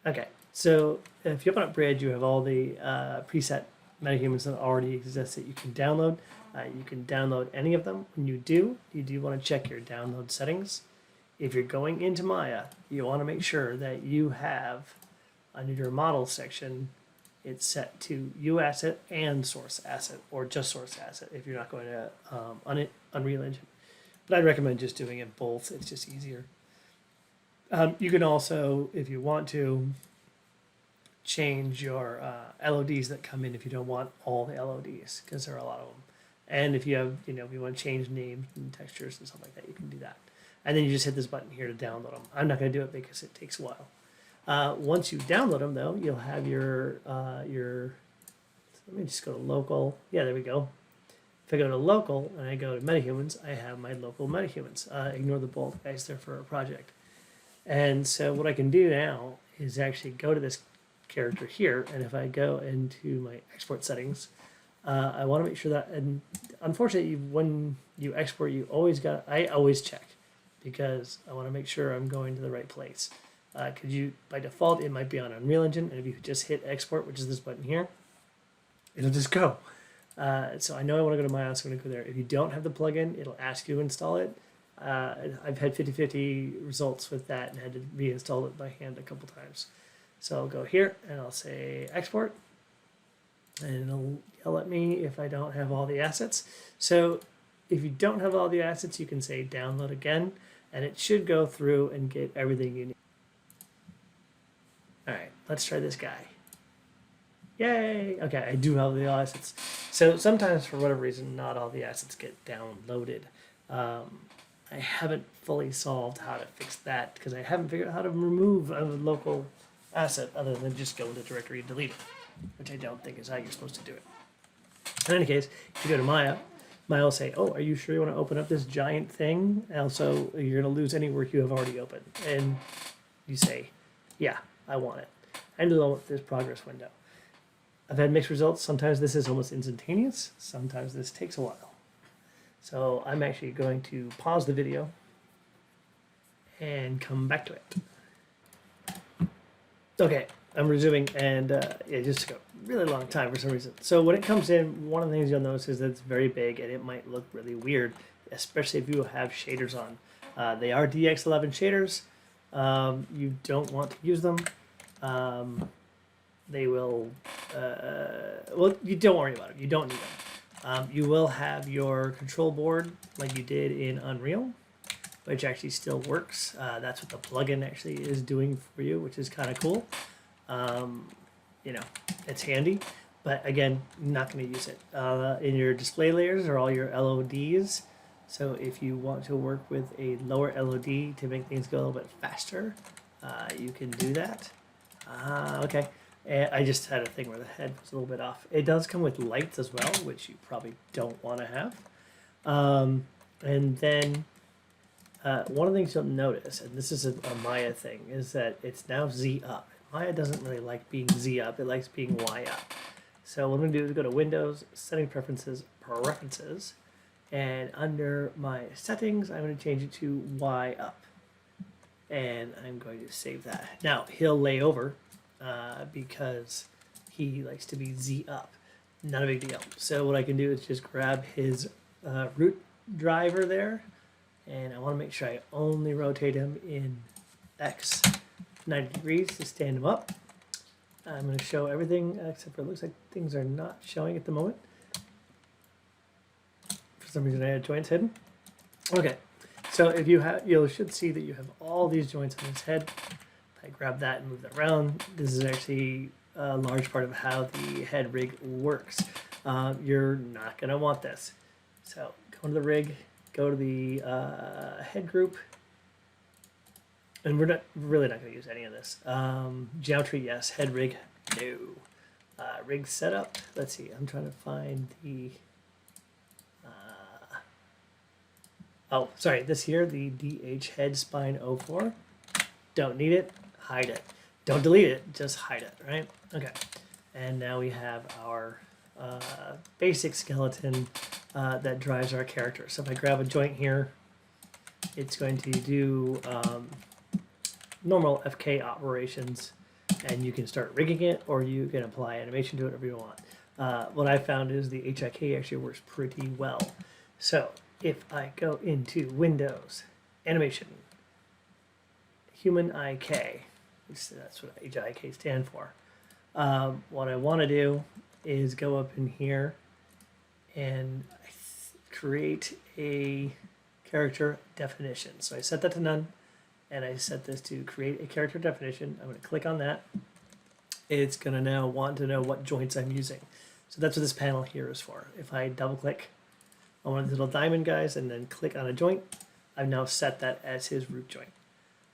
Okay, so if you open up Bridge, you have all the preset metahumans that already exist that you can download. You can download any of them. When you do want to check your download settings. If you're going into Maya, you want to make sure that you have, under your model section, it's set to UAsset and source asset, or just source asset if you're not going to Unreal Engine. But I'd recommend just doing it both. It's just easier. You can also, if you want to, change your LODs that come in if you don't want all the LODs, because there are a lot of them. And if you have, if you want to change names and textures and stuff like that, you can do that. And then you just hit this button here to download them. I'm not going to do it because it takes a while. Once you download them, though, you'll have your let me just go to local. Yeah, there we go. If I go to local and I go to metahumans, I have my local metahumans. Ignore the bold guys, they're for a project. And so what I can do now is actually go to this character here, and if I go into my export settings, I want to make sure that, and unfortunately when you export, I always check, because I want to make sure I'm going to the right place. Because by default, it might be on Unreal Engine, and if you just hit export, which is this button here, it'll just go. So I know I want to go to Maya, so I'm going to go there. If you don't have the plugin, it'll ask you to install it. I've had 50-50 results with that and had to reinstall it by hand a couple times. So I'll go here and I'll say export, and it'll yell at me if I don't have all the assets. So if you don't have all the assets, you can say download again, and it should go through and get everything you need. All right, let's try this guy. Yay! Okay, I do have the assets. So sometimes, for whatever reason, not all the assets get downloaded. I haven't fully solved how to fix that, because I haven't figured out how to remove a local asset other than just go into the directory and delete it, which I don't think is how you're supposed to do it. In any case, if you go to Maya, Maya will say, oh, are you sure you want to open up this giant thing? And also, you're going to lose any work you have already opened. And you say, yeah, I want it. And it'll open this progress window. I've had mixed results. Sometimes this is almost instantaneous. Sometimes this takes a while. So I'm actually going to pause the video and come back to it. Okay, I'm resuming, and it just took a really long time for some reason. So when it comes in, one of the things you'll notice is that it's very big, and it might look really weird, especially if you have shaders on. They are DX11 shaders. You don't want to use them. They will, well, you don't worry about them. You don't need them. You will have your control board like you did in Unreal, which actually still works. That's what the plugin actually is doing for you, which is kind of cool. It's handy, but again, not going to use it. In your display layers are all your LODs. So if you want to work with a lower LOD to make things go a little bit faster, you can do that. Okay. And I just had a thing where the head was a little bit off. It does come with lights as well, which you probably don't want to have. And then one of the things you'll notice, and this is a Maya thing, is that it's now Z up. Maya doesn't really like being Z up. It likes being Y up. So what I'm going to do is go to Windows, Setting Preferences, and under my settings, I'm going to change it to Y up. And I'm going to save that. Now, he'll lay over because he likes to be Z up. Not a big deal. So what I can do is just grab his root driver there, and I want to make sure I only rotate him in X 90 degrees to stand him up. I'm going to show everything except for it looks like things are not showing at the moment. For some reason I had joints hidden. Okay, so if you have, you should see that you have all these joints on his head. I grab that and move that around. This is actually a large part of how the head rig works. You're not going to want this. So go to the rig, go to the head group, and we're really not going to use any of this. Geometry, yes. Head rig, no. Rig setup, let's see. I'm trying to find the... oh, sorry. This here, the DH head spine 04. Don't need it. Hide it. Don't delete it. Just hide it, right? Okay. And now we have our basic skeleton that drives our character. So if I grab a joint here, it's going to do normal FK operations and you can start rigging it, or you can apply animation to it, whatever you want. What I found is the HIK actually works pretty well. So if I go into Windows, Animation, Human IK, that's what HIK stands for. What I want to do is go up in here and create a character definition. So I set that to none, and I set this to create a character definition. I'm going to click on that. It's going to now want to know what joints I'm using. So that's what this panel here is for. If I double click on one of the little diamond guys and then click on a joint, I've now set that as his root joint.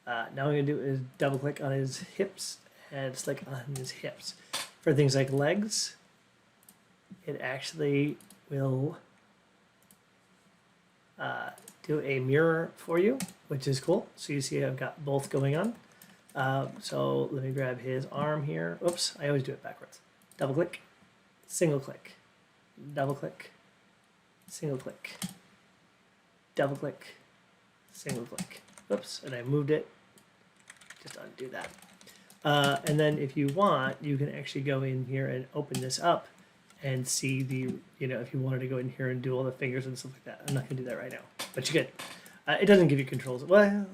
Now what I'm going to do is double click on his hips and select on his hips. For things like legs, it actually will do a mirror for you, which is cool. So you see I've got both going on. So let me grab his arm here. Oops, I always do it backwards. Double click, single click, double click, single click, double click, single click. Oops, and I moved it. Just undo that. And then if you want, you can actually go in here and open this up and see the, if you wanted to go in here and do all the fingers and stuff like that. I'm not going to do that right now, but you could. It doesn't give you controls. Well,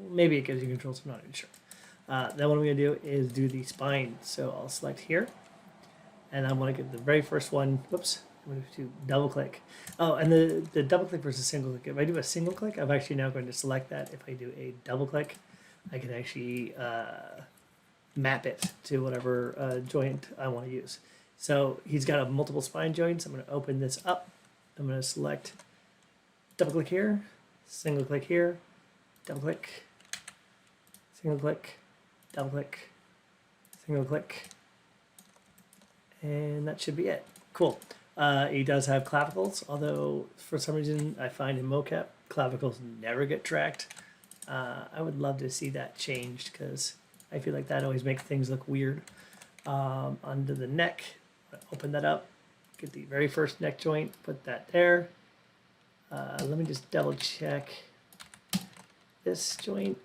maybe it gives you controls. I'm not even sure. Then what I'm going to do is do the spine. So I'll select here, and I want to get the very first one. Whoops. I'm going to double click. Oh, and the double click versus single click. If I do a single click, I'm actually now going to select that. If I do a double click, I can actually map it to whatever joint I want to use. So he's got multiple spine joints. I'm going to open this up. I'm going to select, double click here, single click here, double click, single click, double click, single click, and that should be it. Cool. He does have clavicles, although for some reason I find in mocap clavicles never get tracked. I would love to see that changed because I feel like that always makes things look weird. Under the neck, open that up, get the very first neck joint, put that there. Let me just double check this joint.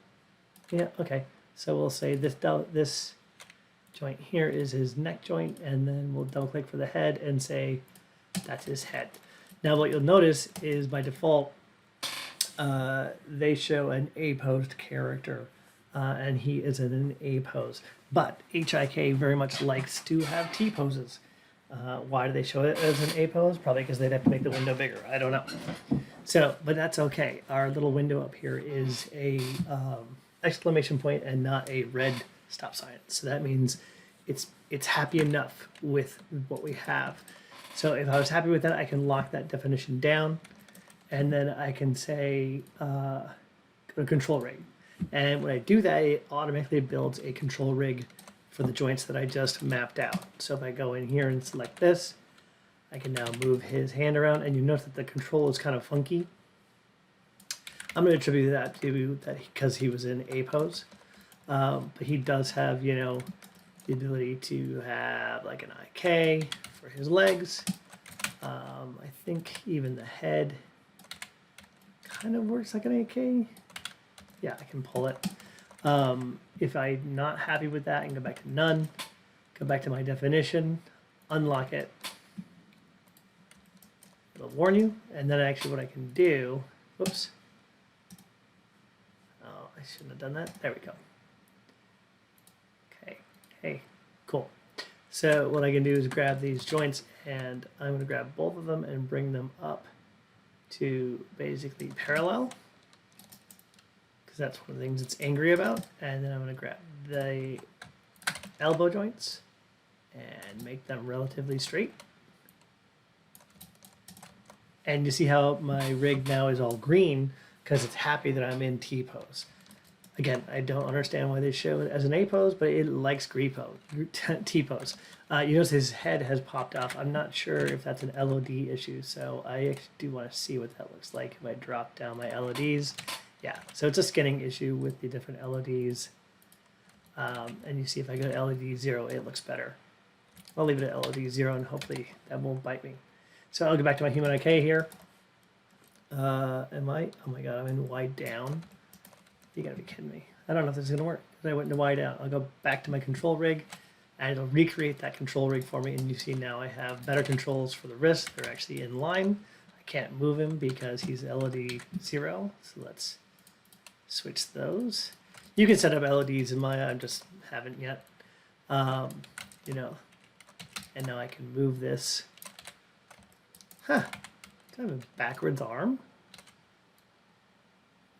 Yeah, okay. So we'll say this joint here is his neck joint, and then we'll double click for the head and say that's his head. Now what you'll notice is by default, they show an A posed character, and he is in an A pose. But HIK very much likes to have T poses. Why do they show it as an A pose? Probably because they'd have to make the window bigger. I don't know. So, but that's okay. Our little window up here is a exclamation point and not a red stop sign. So that means it's happy enough with what we have. So if I was happy with that, I can lock that definition down, and then I can say go to control rig. And when I do that, it automatically builds a control rig for the joints that I just mapped out. So if I go in here and select this, I can now move his hand around, and you notice that the control is kind of funky. I'm going to attribute that to that because he was in A pose. But he does have, the ability to have like an IK for his legs. I think even the head kind of works like an AK. Yeah, I can pull it. If I'm not happy with that, I can go back to none, go back to my definition, unlock it. It'll warn you, and then actually what I can do, whoops. Oh, I shouldn't have done that. There we go. Okay, hey, cool. So what I can do is grab these joints, and I'm going to grab both of them and bring them up to basically parallel, because that's one of the things it's angry about. And then I'm going to grab the elbow joints and make them relatively straight. And you see how my rig now is all green because it's happy that I'm in T pose. Again, I don't understand why they show it as an A pose, but it likes T pose. You notice his head has popped off. I'm not sure if that's an LOD issue, so I actually do want to see what that looks like if I drop down my LODs. Yeah, so it's a skinning issue with the different LODs. And you see if I go to LOD 0, it looks better. I'll leave it at LOD 0 and hopefully that won't bite me. So I'll go back to my human IK here. Oh my god, I'm in wide down. You gotta be kidding me. I don't know if this is gonna work. I went into wide out. I'll go back to my control rig and it'll recreate that control rig for me. And you see now I have better controls for the wrist. They're actually in line. I can't move him because he's LED 0. So let's switch those. You can set up LEDs in Maya. I just haven't yet. You know, and now I can move this. Huh. Do I have a backwards arm?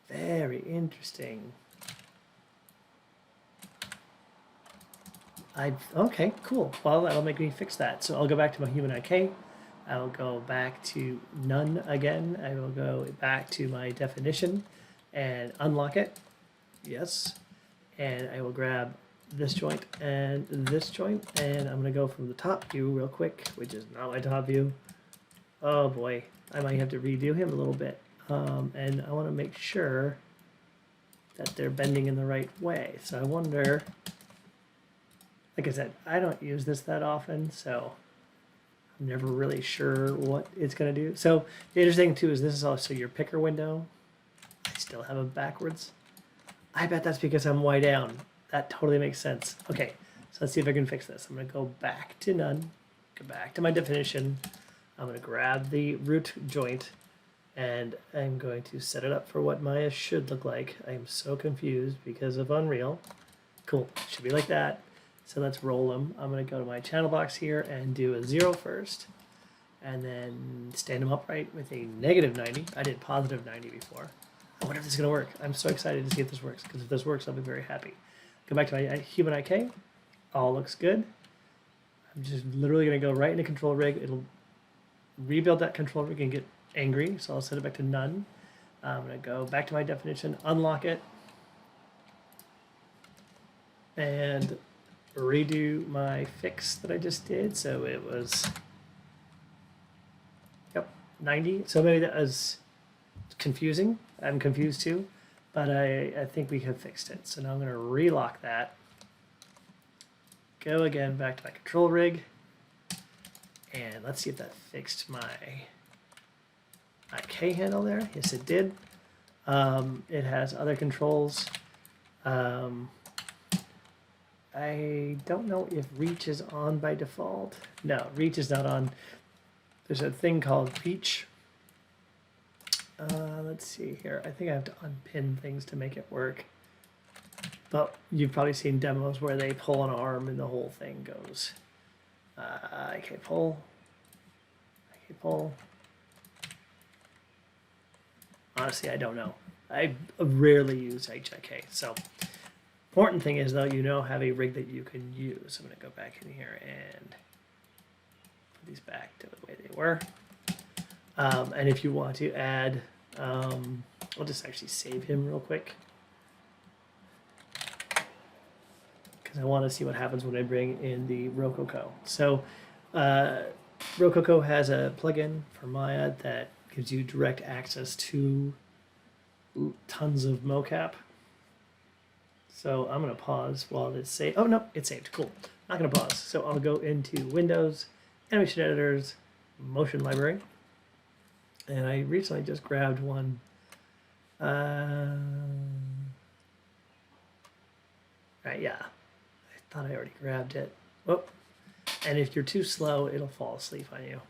Very interesting. Okay, cool. Well, that'll make me fix that. So I'll go back to my human IK. I'll go back to none again. I will go back to my definition and unlock it. Yes. And I will grab this joint and this joint, and I'm gonna go from the top view real quick, which is not my top view. Oh boy, I might have to redo him a little bit. And I want to make sure that they're bending in the right way. So I wonder, like I said, I don't use this that often, so I'm never really sure what it's going to do. So the interesting thing too is this is also your picker window. I still have it backwards. I bet that's because I'm way down. That totally makes sense. Okay, so let's see if I can fix this. I'm going to go back to none, go back to my definition. I'm going to grab the root joint and I'm going to set it up for what Maya should look like. I am so confused because of Unreal. Cool, should be like that. So let's roll them. I'm going to go to my channel box here and do a 0 first, and then stand them upright with a -90. I did positive 90 before. I wonder if this is going to work. I'm so excited to see if this works, because if this works, I'll be very happy. Go back to my human IK. All looks good. I'm just literally going to go right into control rig. It'll rebuild that control rig and get angry, so I'll set it back to none. I'm going to go back to my definition, unlock it, and redo my fix that I just did. So it was, yep, 90. So maybe that was confusing. I'm confused too, but I think we have fixed it. So now I'm going to relock that. Go again back to my control rig, and let's see if that fixed my IK handle there. Yes, it did. It has other controls. I don't know if reach is on by default. No, reach is not on. There's a thing called reach. Let's see here. I think I have to unpin things to make it work. But you've probably seen demos where they pull an arm and the whole thing goes. IK pull. IK pull. Honestly, I don't know. I rarely use HIK. So, important thing is though, you now have a rig that you can use. I'm going to go back in here and put these back to the way they were. And if you want to add, I'll just actually save him real quick, because I want to see what happens when I bring in the rokoko. So, rokoko has a plugin for Maya that gives you direct access to tons of mocap. So I'm going to pause while it's saved. Oh, no, it's saved. Cool. Not going to pause. So I'll go into Windows, Animation Editors, Motion Library. And I recently just grabbed one. Right, yeah. I thought I already grabbed it. Whoop. And if you're too slow, it'll fall asleep on you.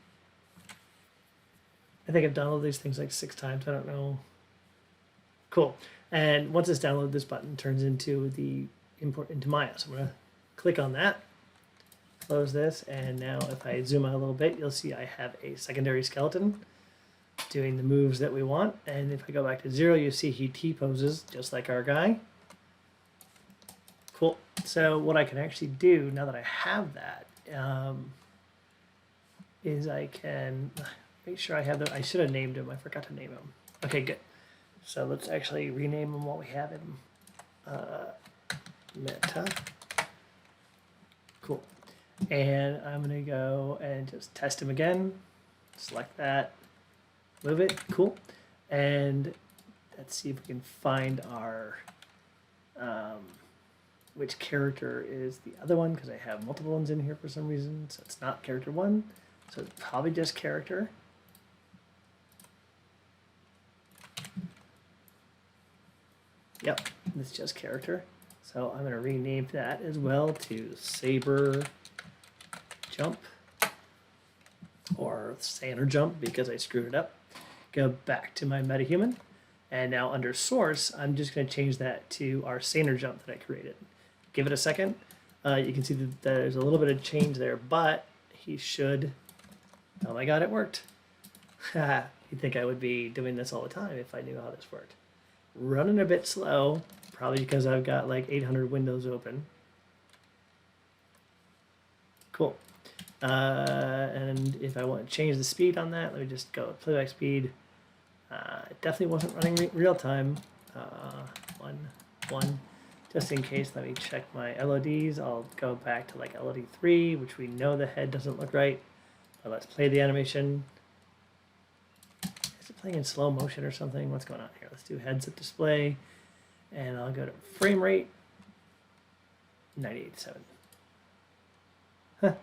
I think I've downloaded these things like 6 times. I don't know. Cool. And once it's downloaded, this button turns into the import into Maya. So I'm going to click on that, close this, and now if I zoom out a little bit, you'll see I have a secondary skeleton doing the moves that we want. And if I go back to 0, you see he T-poses just like our guy. Cool. So what I can actually do now that I have that is I can make sure I have the, I should have named him. I forgot to name him. Okay, good. So let's actually rename him while we have him. Meta. Cool. And I'm going to go and just test him again. Select that. Move it. Cool. And let's see if we can find our, which character is the other one, because I have multiple ones in here for some reason. So it's not character 1. So it's probably just character. Yep, It's just character. So I'm going to rename that as well to Saber Jump or Saner Jump because I screwed it up. Go back to my Metahuman. And now under source, I'm just going to change that to our Saner Jump that I created. Give it a second. You can see that there's a little bit of change there, but he should. Oh my god, it worked. You'd think I would be doing this all the time if I knew how this worked. Running a bit slow, probably because I've got like 800 windows open. Cool. And if I want to change the speed on that, let me just go playback speed. It definitely wasn't running real time. 1. Just in case, let me check my LODs. I'll go back to like LOD 3, which we know the head doesn't look right. But let's play the animation. Is it playing in slow motion or something? What's going on here? Let's do heads-up display. And I'll go to frame rate. 98.7. Huh.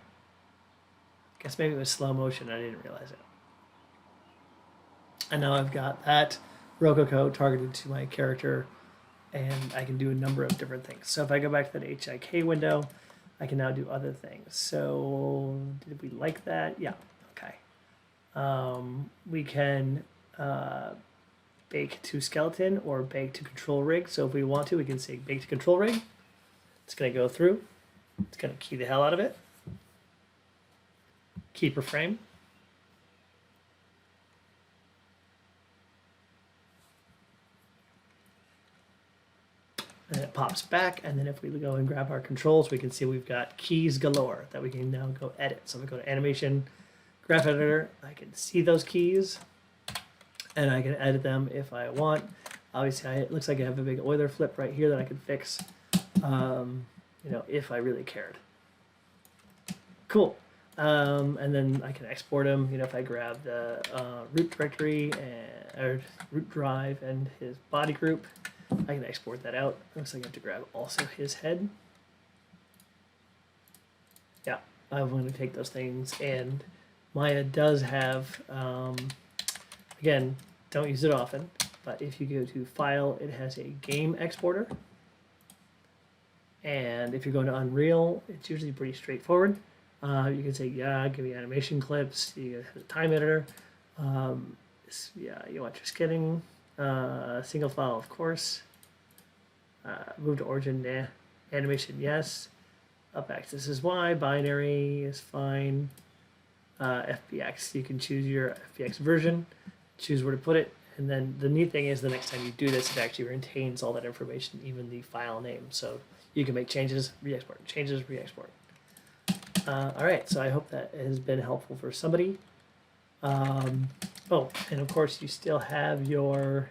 Guess maybe it was slow motion. I didn't realize it. And now I've got that rokoko targeted to my character, and I can do a number of different things. So if I go back to that HIK window, I can now do other things. So did we like that? Yeah, okay. We can bake to skeleton or bake to control rig. So if we want to, we can say bake to control rig. It's gonna go through. It's gonna key the hell out of it. Keeper frame. And it pops back, and then if we go and grab our controls, we can see we've got keys galore that we can now go edit. So if we go to animation, graph editor, I can see those keys, and I can edit them if I want. Obviously, it looks like I have a big Euler flip right here that I can fix, you know, if I really cared. Cool. And then I can export them. You know, if I grab the root directory or root drive and his body group, I can export that out. Looks like I have to grab also his head. Yeah, I'm going to take those things. And Maya does have, again, don't use it often, but if you go to File, it has a game exporter. And if you're going to Unreal, it's usually pretty straightforward. You can say, yeah, give me animation clips. You have a time editor. Yeah, you want your skinning. Single file, of course. Move to origin, nah. Animation, yes. Up axis is Y. Binary is fine. FBX, you can choose your FBX version. Choose where to put it. And then the neat thing is the next time you do this, it actually retains all that information, even the file name. So you can make changes, re-export, changes, re-export. All right, so I hope that has been helpful for somebody. Oh, and of course you still have your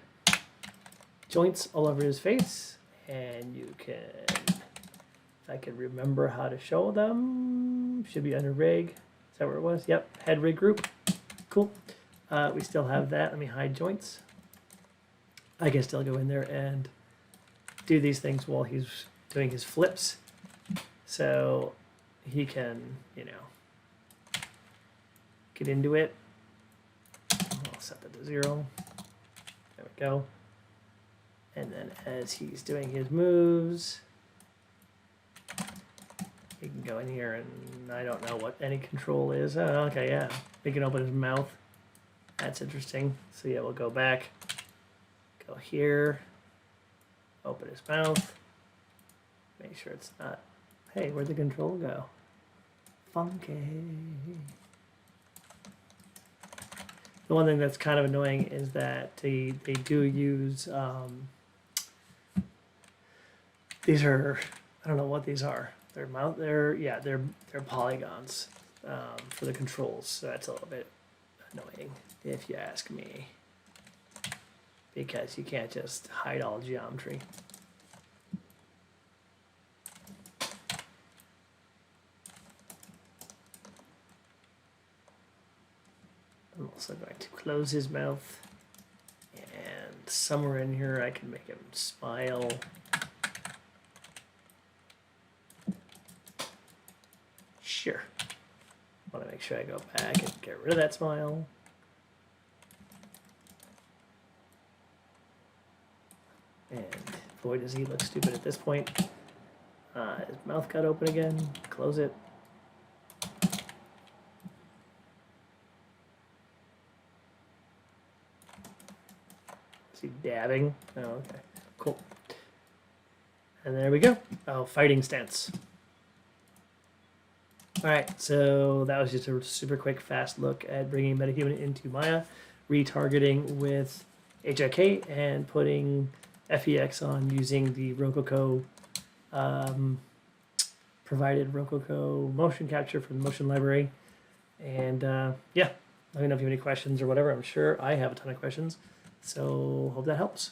joints all over his face, and you can, if I can remember how to show them, should be under rig. Is that where it was? Yep, head rig group. Cool. We still have that. Let me hide joints. I can still go in there and do these things while he's doing his flips. So he can, you know, get into it. I'll set that to 0. There we go. And then as he's doing his moves, he can go in here and I don't know what any control is. Oh, okay, yeah. He can open his mouth. That's interesting. So yeah, we'll go back. Go here. Open his mouth. Make sure it's not. Hey, where'd the control go? Funky. The one thing that's kind of annoying is that they do use these are, I don't know what these are. They're polygons for the controls. So that's a little bit annoying if you ask me, because you can't just hide all geometry. I'm also going to close his mouth, and somewhere in here I can make him smile. Sure. I want to make sure I go back and get rid of that smile. And boy, does he look stupid at this point. His mouth got open again. Close it. Is he dabbing? Oh, okay. Cool. And there we go. Oh, fighting stance. Alright, so that was just a super quick, fast look at bringing Metahuman into Maya, retargeting with HIK, and putting FEX on using the rokoko provided rokoko motion capture from the motion library. And yeah, let me know if you have any questions or whatever. I'm sure I have a ton of questions. So hope that helps.